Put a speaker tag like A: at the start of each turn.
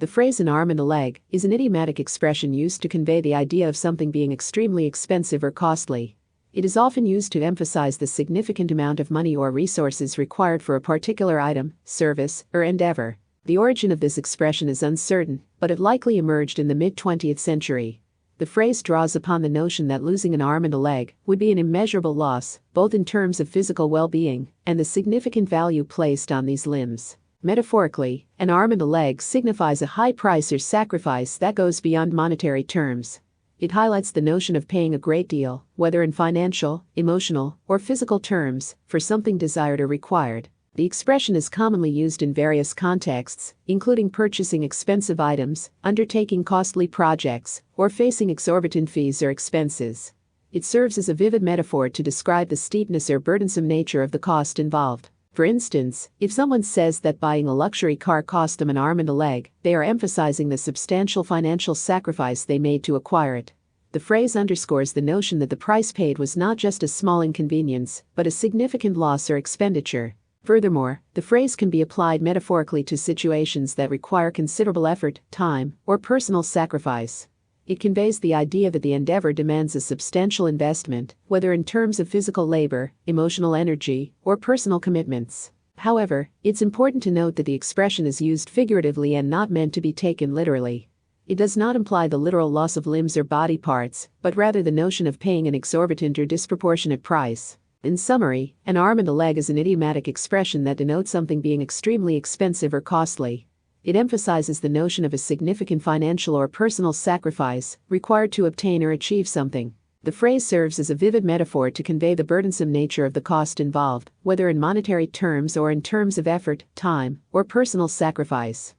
A: The phrase "an arm and a leg" is an idiomatic expression used to convey the idea of something being extremely expensive or costly. It is often used to emphasize the significant amount of money or resources required for a particular item, service, or endeavor. The origin of this expression is uncertain, but it likely emerged in the mid-20th century. The phrase draws upon the notion that losing an arm and a leg would be an immeasurable loss, both in terms of physical well-being and the significant value placed on these limbs. Metaphorically, an arm and a leg signifies a high price or sacrifice that goes beyond monetary terms. It highlights the notion of paying a great deal, whether in financial, emotional, or physical terms, for something desired or required. The expression is commonly used in various contexts, including purchasing expensive items, undertaking costly projects, or facing exorbitant fees or expenses. It serves as a vivid metaphor to describe the steepness or burdensome nature of the cost involved. For instance, if someone says that buying a luxury car cost them an arm and a leg, they are emphasizing the substantial financial sacrifice they made to acquire it. The phrase underscores the notion that the price paid was not just a small inconvenience, but a significant loss or expenditure. Furthermore, the phrase can be applied metaphorically to situations that require considerable effort, time, or personal sacrifice. It conveys the idea that the endeavor demands a substantial investment, whether in terms of physical labor, emotional energy, or personal commitments. However, it's important to note that the expression is used figuratively and not meant to be taken literally. It does not imply the literal loss of limbs or body parts, but rather the notion of paying an exorbitant or disproportionate price. In summary, an arm and a leg is an idiomatic expression that denotes something being extremely expensive or costly. It emphasizes the notion of a significant financial or personal sacrifice required to obtain or achieve something. The phrase serves as a vivid metaphor to convey the burdensome nature of the cost involved, whether in monetary terms or in terms of effort, time, or personal sacrifice.